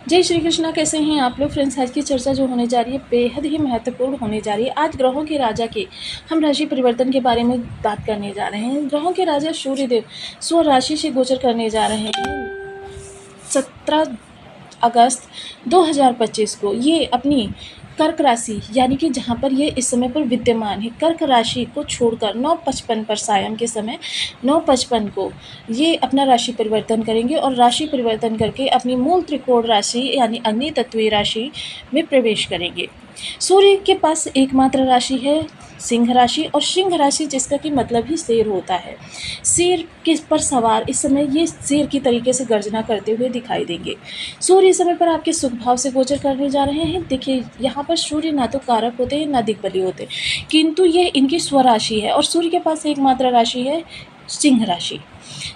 जय श्री कृष्णा। कैसे हैं आप लोग फ्रेंड्स? आज की चर्चा जो होने जा रही है बेहद ही महत्वपूर्ण होने जा रही है। आज ग्रहों के राजा के हम राशि परिवर्तन के बारे में बात करने जा रहे हैं। ग्रहों के राजा सूर्यदेव स्व राशि से गोचर करने जा रहे हैं 17 अगस्त 2025 को। ये अपनी कर्क राशि यानी कि जहाँ पर ये इस समय पर विद्यमान है, कर्क राशि को छोड़कर 9:55 पर सायं के समय 9:55 को ये अपना राशि परिवर्तन करेंगे और राशि परिवर्तन करके अपनी मूल त्रिकोण राशि यानी अग्नि तत्वीय राशि में प्रवेश करेंगे। सूर्य के पास एकमात्र राशि है सिंह राशि, और सिंह राशि जिसका कि मतलब ही शेर होता है। शेर के पर सवार इस समय ये शेर की तरीके से गर्जना करते हुए दिखाई देंगे। सूर्य इस समय पर आपके सुख भाव से गोचर करने जा रहे हैं। देखिए यहाँ पर सूर्य ना तो कारक होते हैं ना दिग्बली होते, किंतु ये इनकी स्वराशि है और सूर्य के पास एकमात्र राशि है सिंह राशि,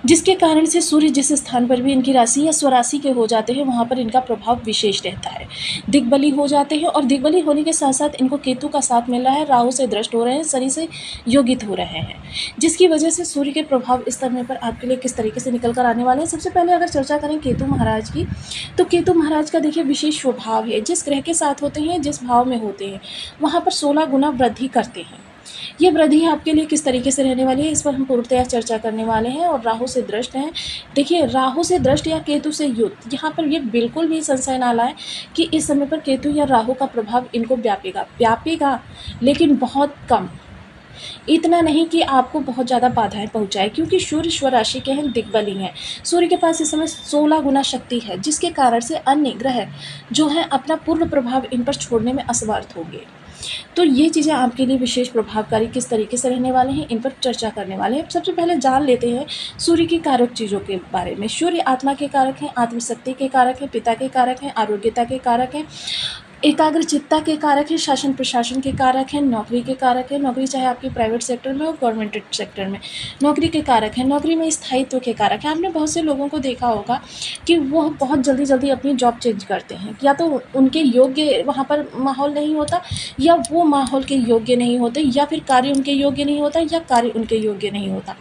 जिसके कारण से सूर्य जिस स्थान पर भी इनकी राशि या स्वराशि के हो जाते हैं वहाँ पर इनका प्रभाव विशेष रहता है। दिग्बली हो जाते हैं और दिग्बली होने के साथ साथ इनको केतु का साथ मिल रहा है, राहु से दृष्ट हो रहे हैं, शनि से योगित हो रहे हैं, जिसकी वजह से सूर्य के प्रभाव इस समय पर आपके लिए किस तरीके से निकल कर आने वाले हैं। सबसे पहले अगर चर्चा करें केतु महाराज की, तो केतु महाराज का देखिए विशेष स्वभाव है। जिस ग्रह के साथ होते हैं, जिस भाव में होते हैं, वहाँ पर 16 गुना वृद्धि करते हैं। ये वृद्धि आपके लिए किस तरीके से रहने वाली है, इस पर हम पूर्णतया चर्चा करने वाले हैं। और राहु से दृष्ट हैं। देखिए राहु से दृष्ट या केतु से युक्त, यहाँ पर ये बिल्कुल भी संशय ना लाए कि इस समय पर केतु या राहु का प्रभाव इनको व्यापेगा लेकिन बहुत कम, इतना नहीं कि आपको बहुत ज़्यादा बाधाएं पहुंचाए, क्योंकि सूर्य स्वराशि के हैं, दिग्बली हैं। सूर्य के पास इस समय 16 गुना शक्ति है, जिसके कारण से अन्य ग्रह जो है अपना पूर्ण प्रभाव इन पर छोड़ने में असमर्थ होंगे। तो ये चीज़ें आपके लिए विशेष प्रभावकारी किस तरीके से रहने वाले हैं, इन पर चर्चा करने वाले हैं। सबसे पहले जान लेते हैं सूर्य की कारक चीज़ों के बारे में। सूर्य आत्मा के कारक हैं, आत्मशक्ति के कारक हैं, पिता के कारक हैं, आरोग्यता के कारक हैं, एकाग्रचित्ता के कारक हैं, शासन प्रशासन के कारक हैं, नौकरी के कारक हैं। नौकरी चाहे आपकी प्राइवेट सेक्टर में हो, गवर्नमेंट सेक्टर में, नौकरी के कारक हैं। नौकरी में स्थायित्व के कारक हैं। आपने बहुत से लोगों को देखा होगा कि वो बहुत जल्दी अपनी जॉब चेंज करते हैं, या तो उनके योग्य वहाँ पर माहौल नहीं होता, या वो माहौल के योग्य नहीं होते, या फिर कार्य उनके योग्य नहीं होता, या कार्य उनके योग्य नहीं होता।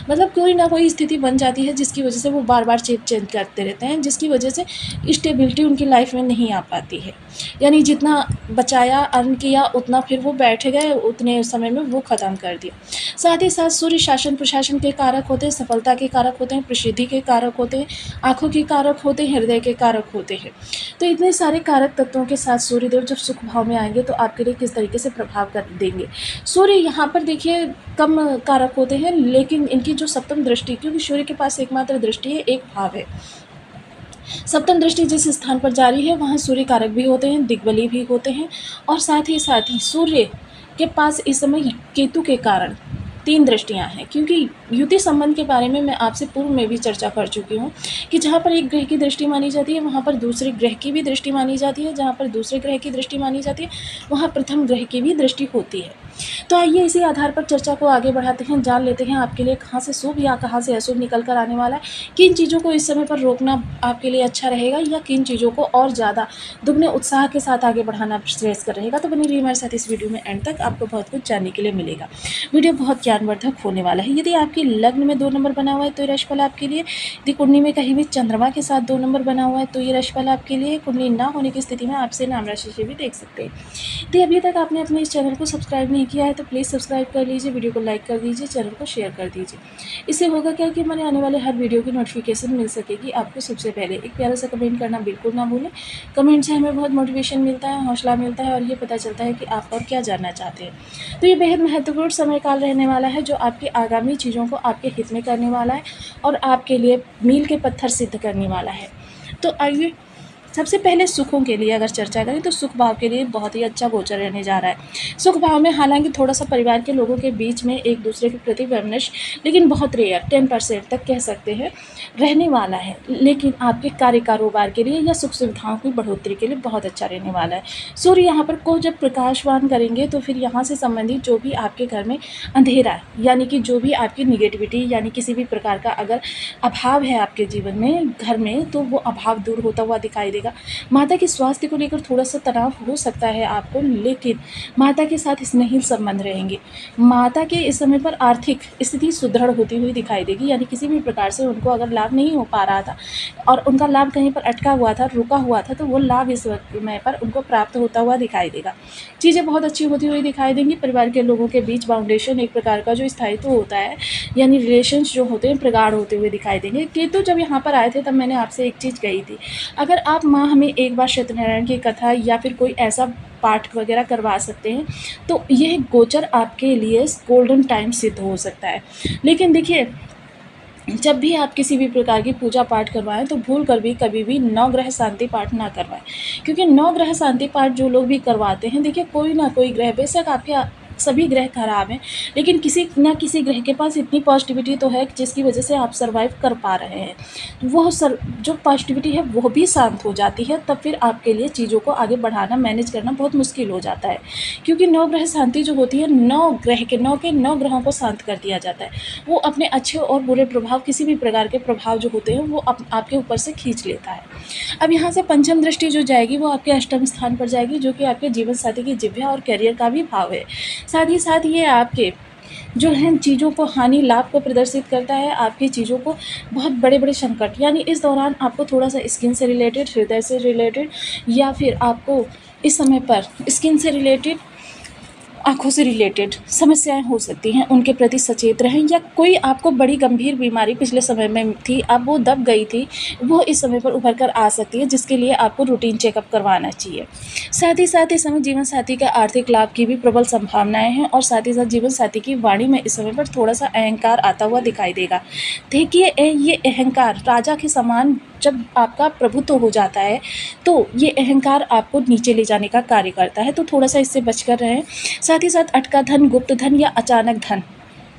मतलब कोई ना कोई स्थिति बन जाती है जिसकी वजह से वो बार बार चेंज करते रहते हैं, जिसकी वजह से स्टेबिलिटी उनकी लाइफ में नहीं आ पाती है। यानी जितना बचाया अर्न किया उतना फिर वो बैठ गए, उतने समय में वो ख़त्म कर दिया। साथ ही साथ सूर्य शासन प्रशासन के कारक होते हैं, सफलता के कारक होते हैं, प्रसिद्धि के कारक होते हैं, आँखों के कारक होते हैं, हृदय के कारक होते हैं। तो इतने सारे कारक तत्वों के साथ सूर्यदेव जब सुख भाव में आएंगे तो आपके लिए किस तरीके से प्रभाव कर देंगे। सूर्य यहाँ पर देखिए कम कारक होते हैं, लेकिन इनकी जो सप्तम दृष्टि, क्योंकि सूर्य के पास एकमात्र दृष्टि है, एक भाव है, सप्तम दृष्टि जिस स्थान पर जारी है वहाँ सूर्य कारक भी होते हैं, दिग्बली भी होते हैं। और साथ ही सूर्य के पास इस समय केतु के कारण 3 दृष्टियाँ हैं, क्योंकि युति संबंध के बारे में मैं आपसे पूर्व में भी चर्चा कर चुकी हूँ कि जहाँ पर एक ग्रह की दृष्टि मानी जाती है वहाँ पर दूसरे ग्रह की भी दृष्टि मानी जाती है, जहाँ पर दूसरे ग्रह की दृष्टि मानी जाती है वहाँ प्रथम ग्रह की भी दृष्टि होती है। तो आइए इसी आधार पर चर्चा को आगे बढ़ाते हैं, जान लेते हैं आपके लिए कहाँ से शुभ या कहाँ से अशुभ निकल कर आने वाला है, किन चीज़ों को इस समय पर रोकना आपके लिए अच्छा रहेगा या किन चीज़ों को और ज़्यादा दुगने उत्साह के साथ आगे बढ़ाना श्रेयस्कर रहेगा। तो बनी रहिए हमारे साथ इस वीडियो में, एंड तक आपको बहुत कुछ जानने के लिए मिलेगा। वीडियो बहुत ज्ञानवर्धक होने वाला है। यदि आपके लग्न में 2 नंबर बना हुआ है तो ये राशिफल आपके लिए, यदि कुंडली में कहीं भी चंद्रमा के साथ 2 नंबर बना हुआ है तो ये राशिफल आपके लिए, कुंडली ना होने की स्थिति में आपसे नाम राशि से भी देख सकते हैं। यदि अभी तक आपने अपने इस चैनल को सब्सक्राइब नहीं किया है तो प्लीज़ सब्सक्राइब कर लीजिए, वीडियो को लाइक कर दीजिए, चैनल को शेयर कर दीजिए। इससे होगा क्या कि हमारे आने वाले हर वीडियो की नोटिफिकेशन मिल सकेगी आपको सबसे पहले। एक प्यारा सा कमेंट करना बिल्कुल ना भूलें। कमेंट से हमें बहुत मोटिवेशन मिलता है, हौसला मिलता है और ये पता चलता है कि आप और क्या जानना चाहते हैं। तो ये बेहद महत्वपूर्ण समय काल रहने वाला है जो आपकी आगामी चीज़ों को आपके हित में करने वाला है और आपके लिए मील के पत्थर सिद्ध करने वाला है। तो आइए सबसे पहले सुखों के लिए अगर चर्चा करें तो सुख भाव के लिए बहुत ही अच्छा गोचर रहने जा रहा है। सुख भाव में हालांकि थोड़ा सा परिवार के लोगों के बीच में एक दूसरे के प्रति वैमनस्य, लेकिन बहुत रेयर 10% तक कह सकते हैं रहने वाला है, लेकिन आपके कार्य कारोबार के लिए या सुख सुविधाओं की बढ़ोतरी के लिए बहुत अच्छा रहने वाला है। सूर्य यहाँ पर को जब प्रकाशवान करेंगे तो फिर यहाँ से संबंधित जो भी आपके घर में अंधेरा है, यानी कि जो भी आपकी निगेटिविटी यानी किसी भी प्रकार का अगर अभाव है आपके जीवन में घर में, तो वो अभाव दूर होता हुआ दिखाई देगा। जाएगा। माता के स्वास्थ्य को लेकर थोड़ा-सा तनाव हो सकता है आपको, लेकिन माता के साथ स्नेही संबंध रहेंगे। माता के इस समय पर आर्थिक स्थिति सुदृढ़ होती हुई दिखाई देगी, यानी किसी भी प्रकार से उनको अगर लाभ नहीं हो पा रहा था और उनका लाभ कहीं पर अटका हुआ था, रुका हुआ था, तो वो लाभ इस समय पर उनको प्राप्त होता हुआ दिखाई देगा। चीज़ें बहुत अच्छी होती हुई दिखाई देंगी। परिवार के लोगों के बीच बाउंडेशन एक प्रकार का जो स्थायित्व होता है, यानी रिलेशंस जो होते हैं प्रगाढ़ होते हुए दिखाई देंगे। केतु जब यहाँ पर आए थे तब मैंने आपसे एक चीज़ कही थी, अगर आप माँ हमें एक बार सत्यनारायण की कथा या फिर कोई ऐसा पाठ वगैरह करवा सकते हैं, तो यह गोचर आपके लिए गोल्डन टाइम सिद्ध हो सकता है। लेकिन देखिए, जब भी आप किसी भी प्रकार की पूजा पाठ करवाएं तो भूल कर भी कभी भी नवग्रह शांति पाठ ना करवाएं, क्योंकि नवग्रह शांति पाठ जो लोग भी करवाते हैं, देखिए कोई ना कोई ग्रह, बेशक आपके सभी ग्रह खराब हैं, लेकिन किसी ना किसी ग्रह के पास इतनी पॉजिटिविटी तो है जिसकी वजह से आप सर्वाइव कर पा रहे हैं। वो जो पॉजिटिविटी है वो भी शांत हो जाती है, तब फिर आपके लिए चीज़ों को आगे बढ़ाना, मैनेज करना बहुत मुश्किल हो जाता है। क्योंकि नवग्रह शांति जो होती है, नौ ग्रहों को शांत कर दिया जाता है। वो अपने अच्छे और बुरे प्रभाव, किसी भी प्रकार के प्रभाव जो होते हैं वो आपके ऊपर से खींच लेता है। अब यहाँ से पंचम दृष्टि जो जाएगी वो आपके अष्टम स्थान पर जाएगी, जो कि आपके जीवन साथी की जिह्वा और करियर का भी भाव है। साथ ही साथ ये आपके जो है चीज़ों को हानि लाभ को प्रदर्शित करता है, आपकी चीज़ों को बहुत बड़े बड़े संकट, यानी इस दौरान आपको थोड़ा सा स्किन से रिलेटेड, हृदय से रिलेटेड, या फिर आपको इस समय पर स्किन से रिलेटेड, आँखों से रिलेटेड समस्याएं हो सकती हैं, उनके प्रति सचेत रहें। या कोई आपको बड़ी गंभीर बीमारी पिछले समय में थी, अब वो दब गई थी, वो इस समय पर उभर कर आ सकती है, जिसके लिए आपको रूटीन चेकअप करवाना चाहिए। साथ ही साथ इस समय जीवन साथी का आर्थिक लाभ की भी प्रबल संभावनाएं हैं, और साथ ही साथ जीवन साथी की वाणी में इस समय पर थोड़ा सा अहंकार आता हुआ दिखाई देगा। देखिए, ये अहंकार राजा के समान जब आपका प्रभुत्व हो जाता है तो ये अहंकार आपको नीचे ले जाने का कार्य करता है, तो थोड़ा सा इससे बचकर रहें। साथ ही साथ अटका धन, गुप्त धन या अचानक धन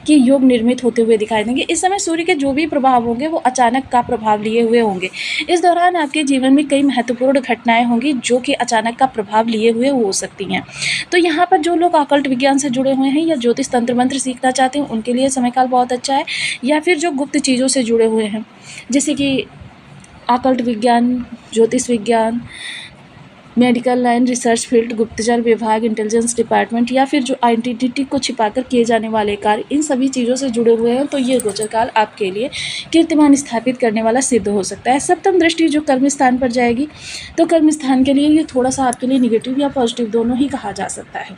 के योग निर्मित होते हुए दिखाई देंगे। इस समय सूर्य के जो भी प्रभाव होंगे वो अचानक का प्रभाव लिए हुए होंगे। इस दौरान आपके जीवन में कई महत्वपूर्ण घटनाएं होंगी जो कि अचानक का प्रभाव लिए हुए हो सकती हैं। तो यहाँ पर जो लोग ऑकल्ट विज्ञान से जुड़े हुए हैं या ज्योतिष तंत्र मंत्र सीखना चाहते हैं, उनके लिए समय काल बहुत अच्छा है। या फिर जो गुप्त चीज़ों से जुड़े हुए हैं, जैसे कि ऑकल्ट विज्ञान, ज्योतिष विज्ञान, मेडिकल लाइन, रिसर्च फील्ड, गुप्तचर विभाग, इंटेलिजेंस डिपार्टमेंट, या फिर जो आइडेंटिटी को छिपाकर किए जाने वाले कार्य, इन सभी चीज़ों से जुड़े हुए हैं, तो ये गोचर काल आपके लिए कीर्तिमान स्थापित करने वाला सिद्ध हो सकता है। सप्तम दृष्टि जो कर्म स्थान पर जाएगी, तो कर्म स्थान के लिए ये थोड़ा सा आपके लिए निगेटिव या पॉजिटिव दोनों ही कहा जा सकता है,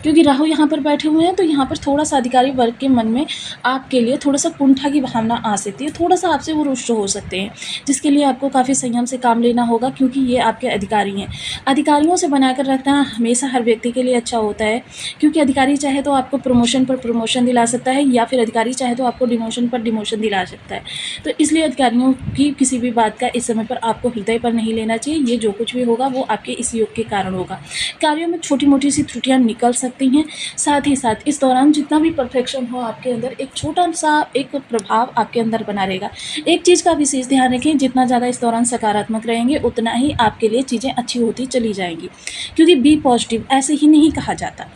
क्योंकि राहु यहाँ पर बैठे हुए हैं। तो यहाँ पर थोड़ा सा अधिकारी वर्ग के मन में आपके लिए थोड़ा सा कुंठा की भावना आ सकती है, थोड़ा सा आपसे वो रुष्ट हो सकते हैं, जिसके लिए आपको काफ़ी संयम से काम लेना होगा, क्योंकि ये आपके अधिकारी हैं। अधिकारियों से बनाकर रखना हमेशा हर व्यक्ति के लिए अच्छा होता है, क्योंकि अधिकारी चाहे तो आपको प्रमोशन पर प्रमोशन दिला सकता है, या फिर अधिकारी चाहे तो आपको डिमोशन पर डिमोशन दिला सकता है। तो इसलिए अधिकारियों की किसी भी बात का इस समय पर आपको हृदय पर नहीं लेना चाहिए। ये जो कुछ भी होगा वो आपके इस योग के कारण होगा। कार्यों में छोटी मोटी सी त्रुटियाँ निकल सकती हैं। साथ ही साथ इस दौरान जितना भी परफेक्शन हो आपके अंदर, एक छोटा सा एक प्रभाव आपके अंदर बना रहेगा। एक चीज़ का विशेष ध्यान रखें, जितना ज़्यादा इस दौरान सकारात्मक रहेंगे उतना ही आपके लिए चीज़ें अच्छी होती चली जाएंगी, क्योंकि बी पॉजिटिव ऐसे ही नहीं कहा जाता।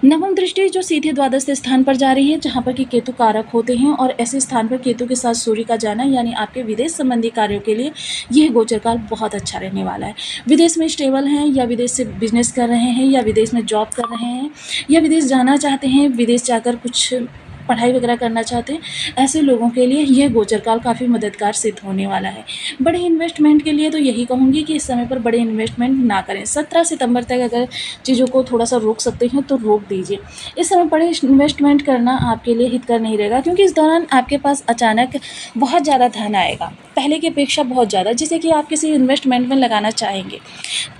नवम दृष्टि जो सीधे द्वादश स्थान पर जा रही है, जहाँ पर कि केतु कारक होते हैं, और ऐसे स्थान पर केतु के साथ सूर्य का जाना, यानी आपके विदेश संबंधी कार्यों के लिए यह गोचर काल बहुत अच्छा रहने वाला है। विदेश में स्टेबल हैं, या विदेश से बिजनेस कर रहे हैं, या विदेश में जॉब कर रहे हैं, या विदेश जाना चाहते हैं, विदेश जाकर कुछ पढ़ाई वगैरह करना चाहते हैं, ऐसे लोगों के लिए यह गोचर काल काफ़ी मददगार सिद्ध होने वाला है। बड़े इन्वेस्टमेंट के लिए तो यही कहूँगी कि इस समय पर बड़े इन्वेस्टमेंट ना करें। 17 सितंबर तक अगर चीज़ों को थोड़ा सा रोक सकते हैं तो रोक दीजिए। इस समय बड़े इन्वेस्टमेंट करना आपके लिए हितकर नहीं रहेगा, क्योंकि इस दौरान आपके पास अचानक बहुत ज़्यादा धन आएगा, पहले की अपेक्षा बहुत ज़्यादा, जिसे कि आप किसी इन्वेस्टमेंट में लगाना चाहेंगे,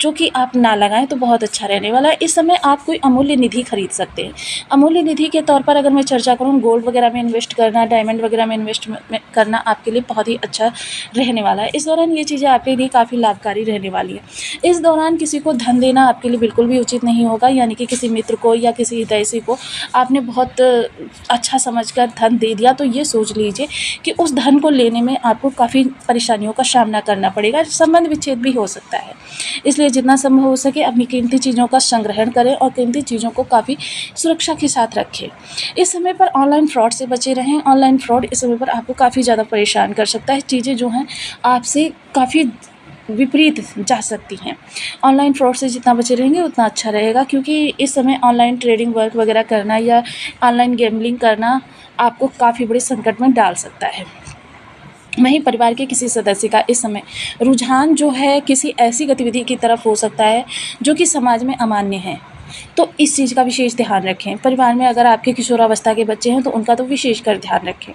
जो कि आप ना लगाएं तो बहुत अच्छा रहने वाला है। इस समय आप कोई अमूल्य निधि खरीद सकते हैं। अमूल्य निधि के तौर पर अगर मैं चर्चा करूँ, गोल्ड वगैरह में इन्वेस्ट करना, डायमंड वगैरह में इन्वेस्ट करना आपके लिए बहुत ही अच्छा रहने वाला है। इस दौरान ये चीज़ें आपके लिए काफ़ी लाभकारी रहने वाली है। इस दौरान किसी को धन देना आपके लिए बिल्कुल भी उचित नहीं होगा, यानी कि किसी मित्र को या किसी हितैषी को आपने बहुत अच्छा समझकर धन दे दिया, तो ये सोच लीजिए कि उस धन को लेने में आपको काफ़ी परेशानियों का सामना करना पड़ेगा, संबंध विच्छेद भी हो सकता है। इसलिए जितना संभव हो सके अपनी कीमती चीज़ों का संग्रहण करें और कीमती चीज़ों को काफ़ी सुरक्षा के साथ रखें। इस समय पर ऑनलाइन फ्रॉड से बचे रहें। ऑनलाइन फ्रॉड इस समय पर आपको काफ़ी ज़्यादा परेशान कर सकता है। चीज़ें जो हैं आपसे काफ़ी विपरीत जा सकती हैं। ऑनलाइन फ्रॉड से जितना बचे रहेंगे उतना अच्छा रहेगा, क्योंकि इस समय ऑनलाइन ट्रेडिंग वर्क वगैरह करना या ऑनलाइन गैम्बलिंग करना आपको काफ़ी बड़े संकट में डाल सकता है। वहीं परिवार के किसी सदस्य का इस समय रुझान जो है किसी ऐसी गतिविधि की तरफ हो सकता है जो कि समाज में अमान्य है, तो इस चीज़ का विशेष ध्यान रखें। परिवार में अगर आपके किशोरावस्था के बच्चे हैं तो उनका तो विशेष कर ध्यान रखें।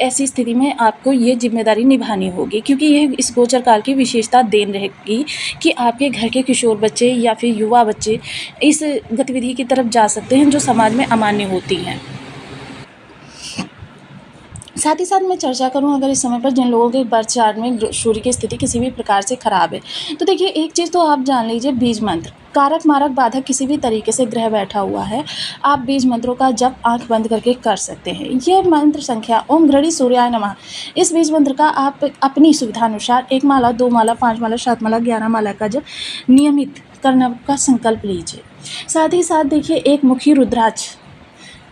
ऐसी स्थिति में आपको ये जिम्मेदारी निभानी होगी, क्योंकि यह इस गोचर काल की विशेषता देन रहेगी कि आपके घर के किशोर बच्चे या फिर युवा बच्चे इस गतिविधि की तरफ जा सकते हैं जो समाज में अमान्य होती हैं। साथ ही साथ मैं चर्चा करूं अगर इस समय पर जिन लोगों के बर्थ चार्ट में सूर्य की स्थिति किसी भी प्रकार से खराब है, तो देखिए एक चीज़ तो आप जान लीजिए, बीज मंत्र कारक मारक बाधक किसी भी तरीके से ग्रह बैठा हुआ है, आप बीज मंत्रों का जप आंख बंद करके कर सकते हैं। यह मंत्र संख्या ओम घृणी सूर्याय नमः, इस बीज मंत्र का आप अपनी सुविधानुसार 1 माला, 2 माला, 5 माला, 7 माला, 11 माला का जप नियमित करने का संकल्प लीजिए। साथ ही साथ देखिए एक मुखी रुद्राक्ष,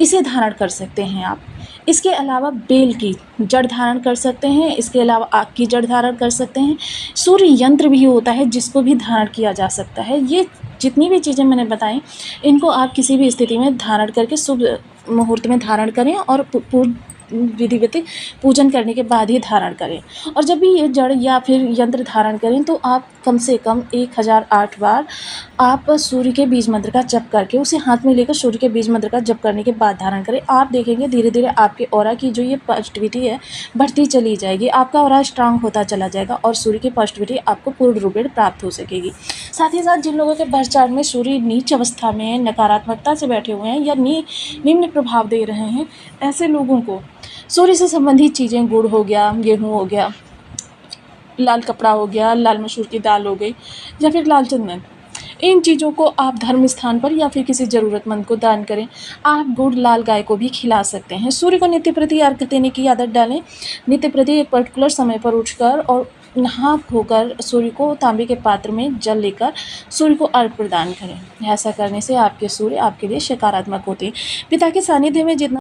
इसे धारण कर सकते हैं आप। इसके अलावा बेल की जड़ धारण कर सकते हैं, इसके अलावा आग की जड़ धारण कर सकते हैं। सूर्य यंत्र भी होता है जिसको भी धारण किया जा सकता है। ये जितनी भी चीज़ें मैंने बताई, इनको आप किसी भी स्थिति में धारण करके शुभ मुहूर्त में धारण करें और विधिवत पूजन करने के बाद ही धारण करें। और जब भी ये जड़ या फिर यंत्र धारण करें तो आप कम से कम 1008 बार आप सूर्य के बीज मंत्र का जप करके उसे हाथ में लेकर सूर्य के बीज मंत्र का जप करने के बाद धारण करें। आप देखेंगे धीरे धीरे आपके ऑरा की जो ये पॉजिटिविटी है बढ़ती चली जाएगी, आपका ऑरा स्ट्रांग होता चला जाएगा और सूर्य की पॉजिटिविटी आपको पूर्ण रूपेण प्राप्त हो सकेगी। साथ ही साथ जिन लोगों के बर्थ चार्ट में सूर्य नीच अवस्था में नकारात्मकता से बैठे हुए हैं या निम्न प्रभाव दे रहे हैं, ऐसे लोगों को सूर्य से संबंधित चीज़ें, गुड़ हो गया, गेहूँ हो गया, लाल कपड़ा हो गया, लाल मसूर की दाल हो गई या फिर लाल चंदन, इन चीज़ों को आप धर्म स्थान पर या फिर किसी ज़रूरतमंद को दान करें। आप गुड़ लाल गाय को भी खिला सकते हैं। सूर्य को नित्य प्रति अर्घ्य देने की आदत डालें। नित्य प्रति एक पर्टिकुलर समय पर उठकर और नहा धोकर सूर्य को तांबे के पात्र में जल लेकर सूर्य को अर्घ्य प्रदान करें। ऐसा करने से आपके सूर्य आपके लिए सकारात्मक होते हैं। पिता के सानिध्य में जितना